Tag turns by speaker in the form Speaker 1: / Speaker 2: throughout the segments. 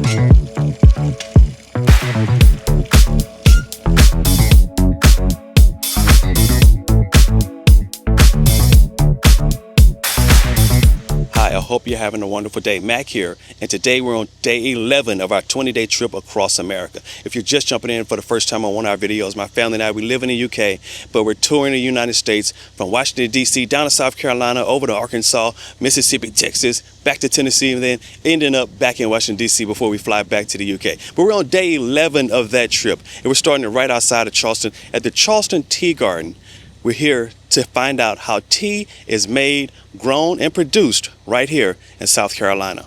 Speaker 1: I hope you're having a wonderful day. Mac here, and today we're on day 11 of our 20-day trip across America. If you're just jumping in for the first time on one of our videos, my family and I, we live in the UK, but we're touring the United States from Washington, D.C., down to South Carolina, over to Arkansas, Mississippi, Texas, back to Tennessee, and then ending up back in Washington, D.C. before we fly back to the UK. But we're on day 11 of that trip, and we're starting it right outside of Charleston at the Charleston Tea Garden. We're here to find out how tea is made, grown, and produced right here in South Carolina.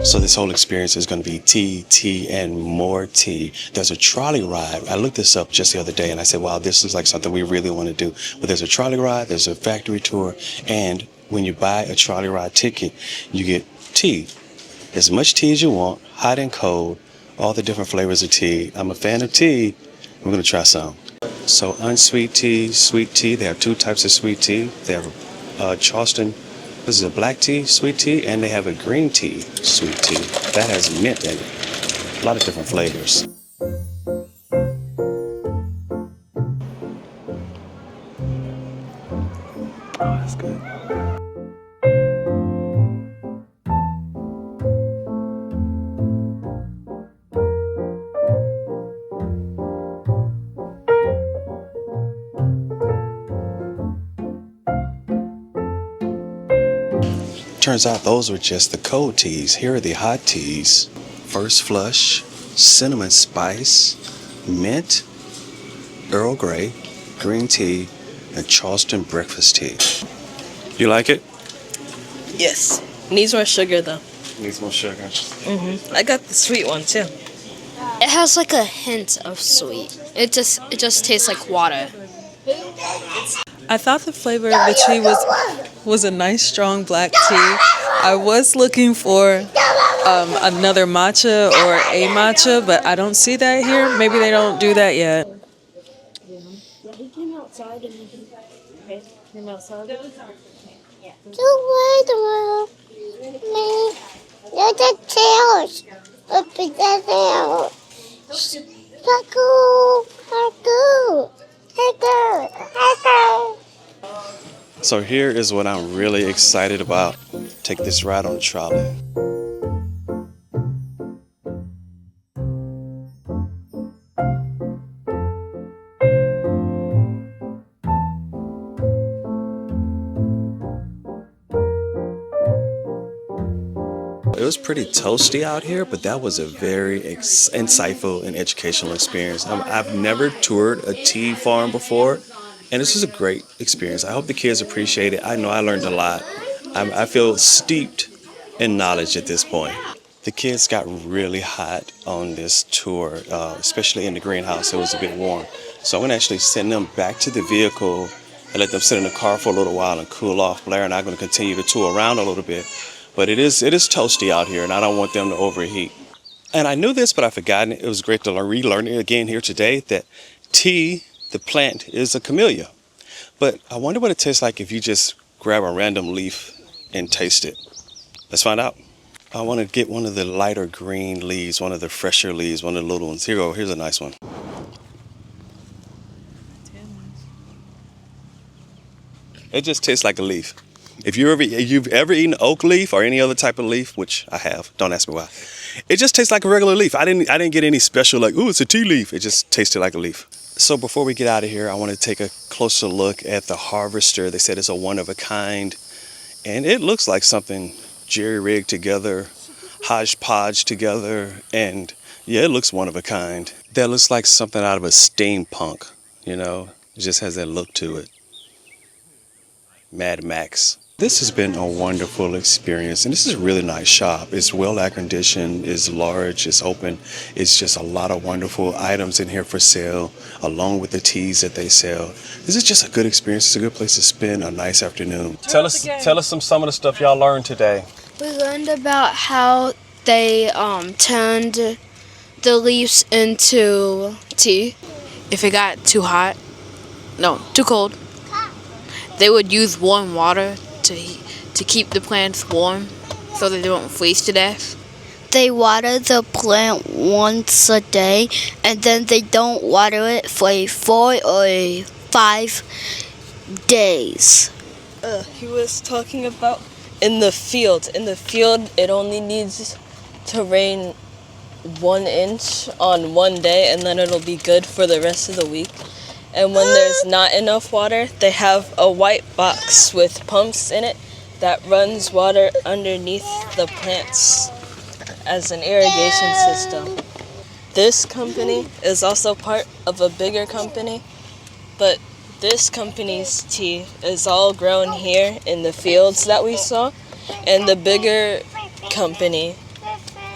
Speaker 1: So this whole experience is going to be tea, and more tea. There's a trolley ride. I looked this up just the other day and I said, wow, this is like something we really want to do. But there's a trolley ride, there's a factory tour, and when you buy a trolley ride ticket, you get tea. As much tea as you want, hot and cold, all the different flavors of tea. I'm a fan of tea. We're going to try some. So unsweet tea, sweet tea. They have two types of sweet tea. They have Charleston. This is a black tea, sweet tea, and they have a green tea, sweet tea. That has mint in it. A lot of different flavors. Oh, that's good. Turns out those were just the cold teas. Here are the hot teas. First flush, cinnamon spice, mint, Earl Grey, green tea, and Charleston breakfast tea. You like it?
Speaker 2: Yes. Needs more sugar though.
Speaker 1: Needs more sugar.
Speaker 2: I got the sweet one too.
Speaker 3: It has like a hint of sweet. It just tastes like water.
Speaker 4: I thought the flavor of the tea was a nice strong black tea. I was looking for another matcha or a matcha, but I don't see that here. Maybe they don't do that yet.
Speaker 3: He came outside and he came outside.
Speaker 1: So here is what I'm really excited about. Take this ride on the trolley. It was pretty toasty out here, but that was a very insightful and educational experience. I've never toured a tea farm before, and this is a great experience. I hope the kids appreciate it. I know I learned a lot. I feel steeped in knowledge at this point. The kids got really hot on this tour, especially in the greenhouse. It was a bit warm. So I'm going to actually send them back to the vehicle and let them sit in the car for a little while and cool off. Blair and I are going to continue to tour around a little bit. But it is toasty out here, and I don't want them to overheat. And I knew this, but I've forgotten it. It was great to relearn it again here today, that tea, the plant, is a camellia. But I wonder what it tastes like if you just grab a random leaf and taste it. Let's find out. I want to get one of the lighter green leaves, one of the fresher leaves, one of the little ones. Here you go. Here's a nice one. It just tastes like a leaf. If you've ever eaten oak leaf or any other type of leaf, which I have, don't ask me why, it just tastes like a regular leaf. I didn't get any special like, ooh, it's a tea leaf. It just tasted like a leaf. So before we get out of here, I want to take a closer look at the harvester. They said it's a one of a kind, and it looks like something jerry-rigged together, hodgepodge together, and yeah, it looks one of a kind. That looks like something out of a steampunk, you know? It just has that look to it. Mad Max. This has been a wonderful experience, and this is a really nice shop. It's well air conditioned, it's large, it's open. It's just a lot of wonderful items in here for sale, along with the teas that they sell. This is just a good experience. It's a good place to spend a nice afternoon. Tell us some of the stuff y'all learned today.
Speaker 3: We learned about how they turned the leaves into tea.
Speaker 5: If it got too cold, they would use warm water to keep the plants warm so they don't freeze to death.
Speaker 3: They water the plant once a day, and then they don't water it for 4 or 5 days.
Speaker 2: He was talking about in the field. In the field, it only needs to rain 1 inch on one day, and then it'll be good for the rest of the week. And when there's not enough water, they have a white box with pumps in it that runs water underneath the plants as an irrigation system. This company is also part of a bigger company, but this company's tea is all grown here in the fields that we saw, and the bigger company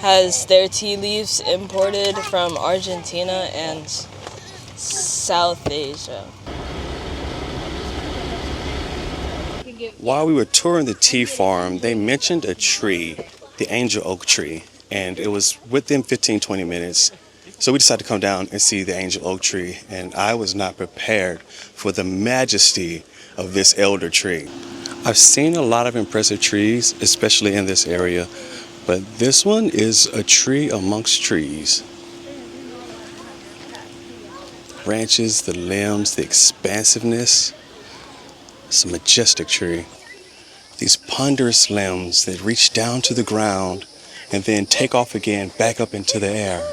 Speaker 2: has their tea leaves imported from Argentina and South Asia.
Speaker 1: While we were touring the tea farm, they mentioned a tree, the angel oak tree, and it was within 15-20 minutes. So we decided to come down and see the angel oak tree, and I was not prepared for the majesty of this elder tree. I've seen a lot of impressive trees, especially in this area, but this one is a tree amongst trees. Branches, the limbs, the expansiveness. It's a majestic tree. These ponderous limbs that reach down to the ground and then take off again back up into the air.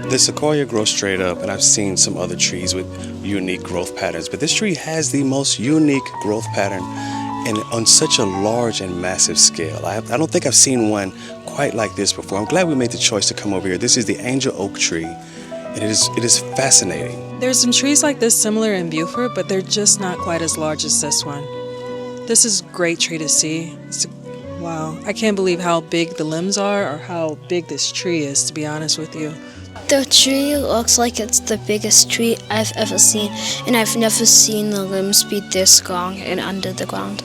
Speaker 1: The sequoia grows straight up, and I've seen some other trees with unique growth patterns, but this tree has the most unique growth pattern and on such a large and massive scale. I don't think I've seen one quite like this before. I'm glad we made the choice to come over here. This is the angel oak tree, and it is fascinating.
Speaker 4: There's some trees like this similar in Beaufort, but they're just not quite as large as this one. This is a great tree to see. Wow, I can't believe how big the limbs are or how big this tree is, to be honest with you.
Speaker 3: The tree looks like it's the biggest tree I've ever seen, and I've never seen the limbs be this long and under the ground.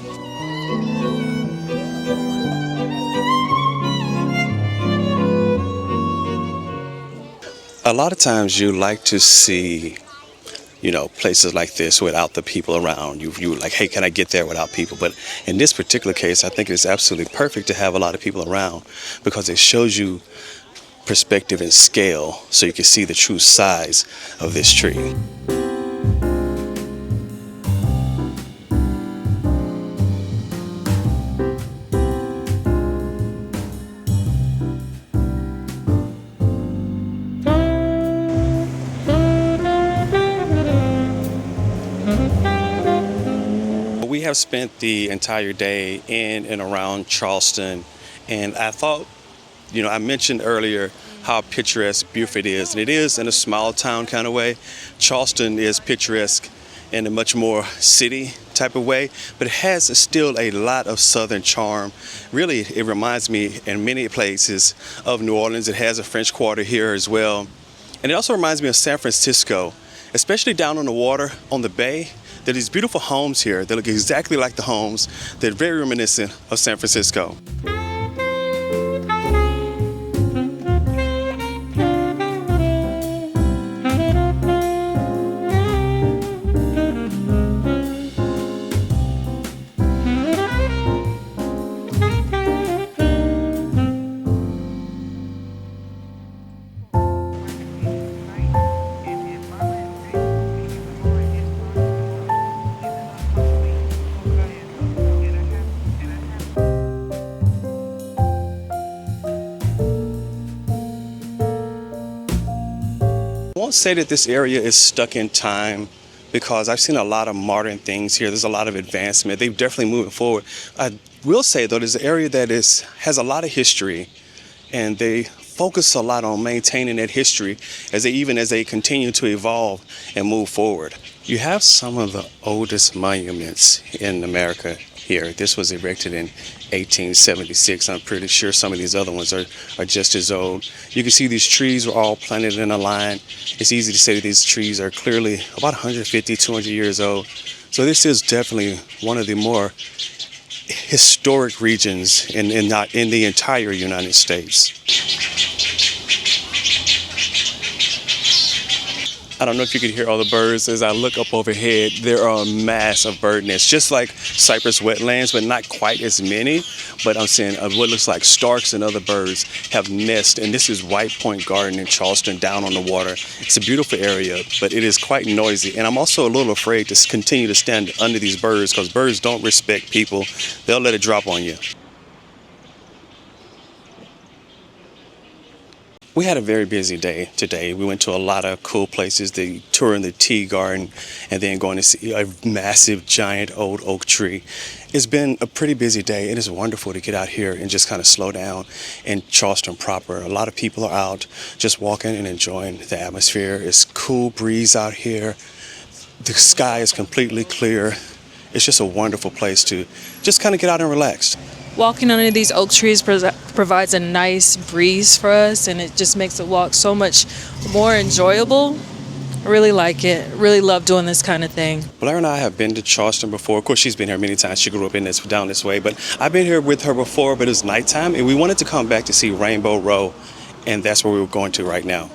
Speaker 1: A lot of times you like to see, places like this without the people around. You like, hey, can I get there without people? But in this particular case, I think it's absolutely perfect to have a lot of people around because it shows you perspective and scale so you can see the true size of this tree. We have spent the entire day in and around Charleston, and I thought, I mentioned earlier how picturesque Beaufort is, and it is in a small town kind of way. Charleston is picturesque in a much more city type of way, but it has still a lot of southern charm. Really, it reminds me in many places of New Orleans. It has a French Quarter here as well. And it also reminds me of San Francisco, especially down on the water, on the bay. There are these beautiful homes here that look exactly like the homes that are very reminiscent of San Francisco. I won't say that this area is stuck in time because I've seen a lot of modern things here. There's a lot of advancement. They've definitely moving forward. I will say, though, there's an area that has a lot of history, and they focus a lot on maintaining that history as they continue to evolve and move forward. You have some of the oldest monuments in America here. This was erected in 1876. I'm pretty sure some of these other ones are just as old. You can see these trees were all planted in a line. It's easy to say that these trees are clearly about 150, 200 years old. So this is definitely one of the more historic regions in the entire United States. I don't know if you can hear all the birds as I look up overhead. There are a mass of bird nests, just like cypress wetlands, but not quite as many. But I'm seeing what looks like storks and other birds have nests. And this is White Point Garden in Charleston, down on the water. It's a beautiful area, but it is quite noisy. And I'm also a little afraid to continue to stand under these birds because birds don't respect people. They'll let it drop on you. We had a very busy day today. We went to a lot of cool places, touring the tea garden and then going to see a massive, giant old oak tree. It's been a pretty busy day. It is wonderful to get out here and just kind of slow down in Charleston proper. A lot of people are out just walking and enjoying the atmosphere. It's cool breeze out here. The sky is completely clear. It's just a wonderful place to just kind of get out and relax.
Speaker 4: Walking under these oak trees provides a nice breeze for us, and it just makes the walk so much more enjoyable. I really like it. Really love doing this kind of thing.
Speaker 1: Blair and I have been to Charleston before. Of course, she's been here many times. She grew up down this way, but I've been here with her before, but it was nighttime, and we wanted to come back to see Rainbow Row, and that's where we were going to right now.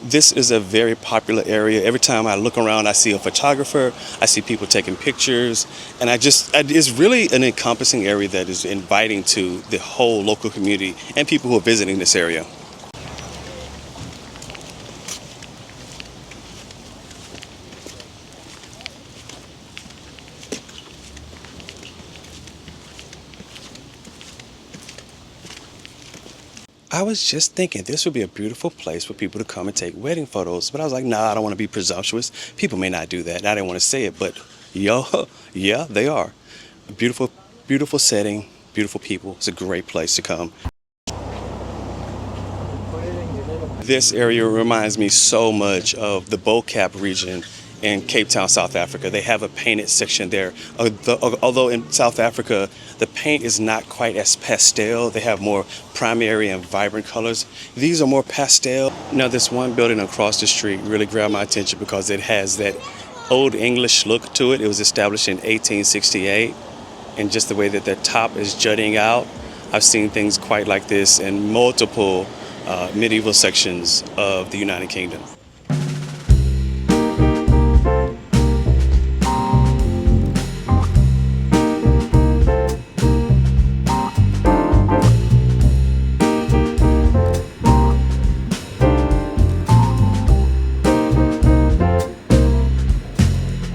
Speaker 1: This is a very popular area. Every time I look around, I see a photographer, I see people taking pictures, and it's really an encompassing area that is inviting to the whole local community and people who are visiting this area. I was just thinking this would be a beautiful place for people to come and take wedding photos. But I was like, nah, I don't want to be presumptuous. People may not do that. And I didn't want to say it, but yeah, they are. A beautiful, beautiful setting, beautiful people. It's a great place to come. This area reminds me so much of the Bo-Cap region in Cape Town, South Africa. They have a painted section there. Although in South Africa, the paint is not quite as pastel. They have more primary and vibrant colors. These are more pastel. Now, this one building across the street really grabbed my attention because it has that Old English look to it. It was established in 1868, and just the way that the top is jutting out. I've seen things quite like this in multiple medieval sections of the United Kingdom.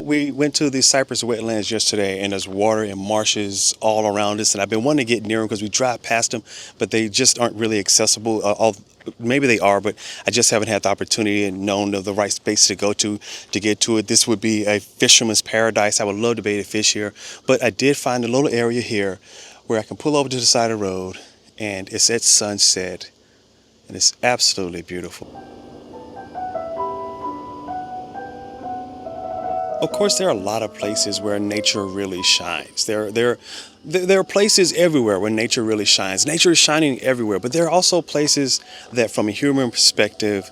Speaker 1: We went to the cypress wetlands yesterday, and there's water and marshes all around us, and I've been wanting to get near them because we drive past them, but they just aren't really accessible. Maybe they are, but I just haven't had the opportunity and known of the right space to go to get to it. This would be a fisherman's paradise. I would love to bait a fish here, but I did find a little area here where I can pull over to the side of the road, and it's at sunset, and it's absolutely beautiful. Of course, there are a lot of places where nature really shines. There are places everywhere where nature really shines. Nature is shining everywhere, but there are also places that, from a human perspective,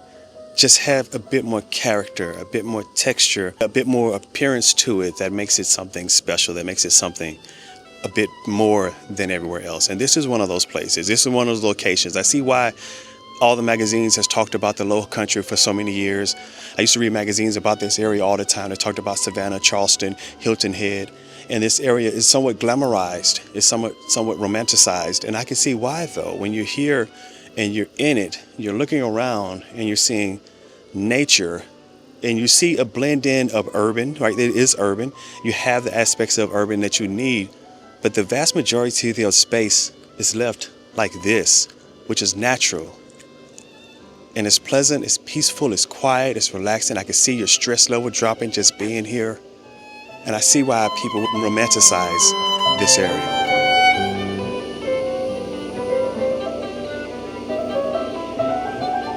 Speaker 1: just have a bit more character, a bit more texture, a bit more appearance to it that makes it something special, that makes it something a bit more than everywhere else. And this is one of those places. This is one of those locations. I see why all the magazines has talked about the Lowcountry for so many years. I used to read magazines about this area all the time. They talked about Savannah, Charleston, Hilton Head. And this area is somewhat glamorized, it's somewhat romanticized. And I can see why, though. When you're here and you're in it, you're looking around and you're seeing nature, and you see a blend in of urban, right? It is urban. You have the aspects of urban that you need, but the vast majority of the space is left like this, which is natural. And it's pleasant, it's peaceful, it's quiet, it's relaxing. I can see your stress level dropping just being here. And I see why people romanticize this area.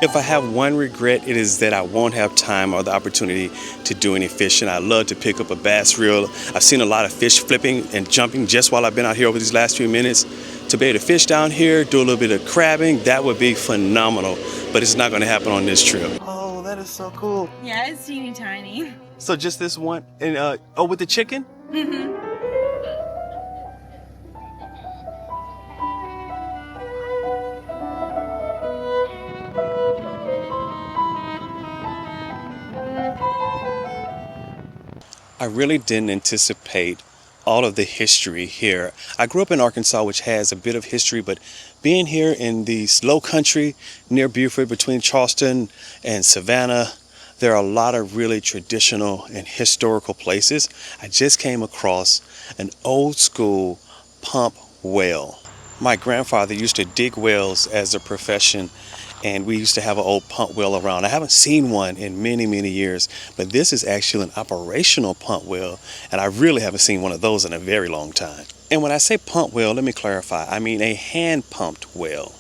Speaker 1: If I have one regret, it is that I won't have time or the opportunity to do any fishing. I love to pick up a bass reel. I've seen a lot of fish flipping and jumping just while I've been out here over these last few minutes. To be able to fish down here, do a little bit of crabbing, that would be phenomenal. But it's not going to happen on this trip. Oh, that is so cool.
Speaker 6: Yeah, it's teeny tiny.
Speaker 1: So just this one, and with the chicken?
Speaker 6: Mm-hmm.
Speaker 1: I really didn't anticipate all of the history here. I grew up in Arkansas, which has a bit of history, but being here in the Lowcountry near Beaufort, between Charleston and Savannah, there are a lot of really traditional and historical places. I just came across an old school pump well. My grandfather used to dig wells as a profession, and we used to have an old pump well around. I haven't seen one in many, many years, but this is actually an operational pump well, and I really haven't seen one of those in a very long time. And when I say pump well, let me clarify. I mean a hand-pumped well.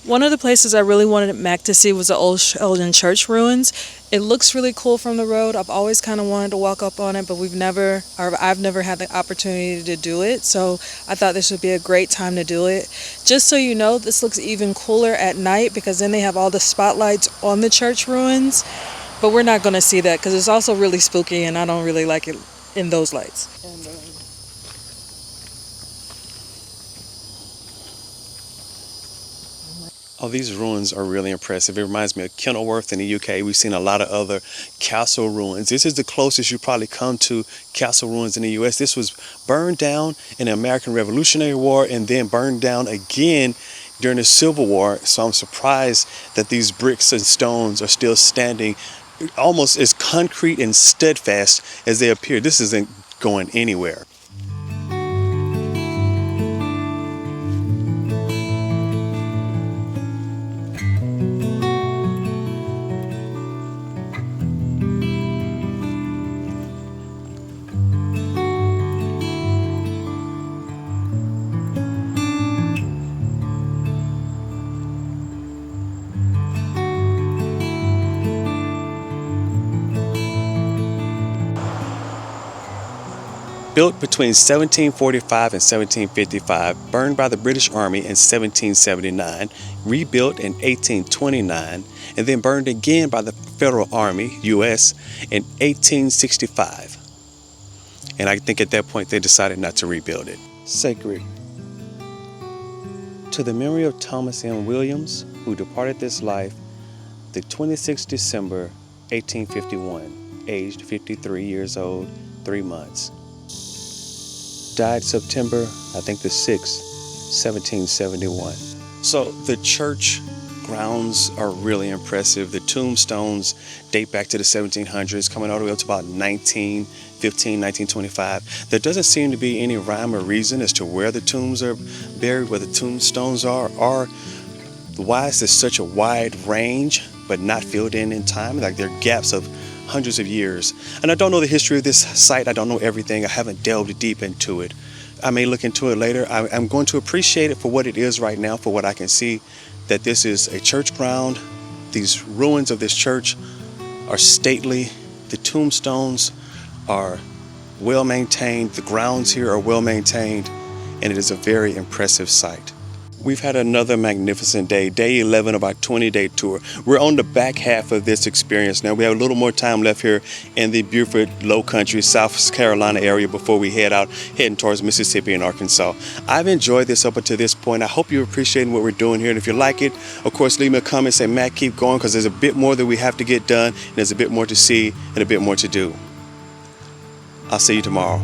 Speaker 4: One of the places I really wanted Mac to see was the Old Sheldon Church Ruins. It looks really cool from the road. I've always kind of wanted to walk up on it, but I've never had the opportunity to do it. So I thought this would be a great time to do it. Just so you know, this looks even cooler at night because then they have all the spotlights on the church ruins. But we're not going to see that because it's also really spooky and I don't really like it in those lights.
Speaker 1: Oh, these ruins are really impressive. It reminds me of Kenilworth in the UK. We've seen a lot of other castle ruins. This is the closest you probably come to castle ruins in the US. This was burned down in the American Revolutionary War and then burned down again during the Civil War. So I'm surprised that these bricks and stones are still standing almost as concrete and steadfast as they appear. This isn't going anywhere. Built between 1745 and 1755, burned by the British Army in 1779, rebuilt in 1829, and then burned again by the Federal Army, U.S., in 1865. And I think at that point they decided not to rebuild it. Sacred. To the memory of Thomas M. Williams, who departed this life the 26th December, 1851, aged 53 years old, 3 months. Died September, I think the 6th, 1771. So the church grounds are really impressive. The tombstones date back to the 1700s, coming all the way up to about 1915, 1925. There doesn't seem to be any rhyme or reason as to where the tombs are buried, where the tombstones are, or why is there such a wide range but not filled in time. Like there are gaps of hundreds of years. And I don't know the history of this site. I don't know everything. I haven't delved deep into it. I may look into it later. I'm going to appreciate it for what it is right now, for what I can see, that this is a church ground. These ruins of this church are stately. The tombstones are well maintained. The grounds here are well maintained, and it is a very impressive site. We've had another magnificent day, day 11 of our 20-day tour. We're on the back half of this experience now. We have a little more time left here in the Beaufort Lowcountry, South Carolina area before we heading towards Mississippi and Arkansas. I've enjoyed this up until this point. I hope you're appreciating what we're doing here. And if you like it, of course, leave me a comment, say, Matt, keep going, because there's a bit more that we have to get done, and there's a bit more to see and a bit more to do. I'll see you tomorrow.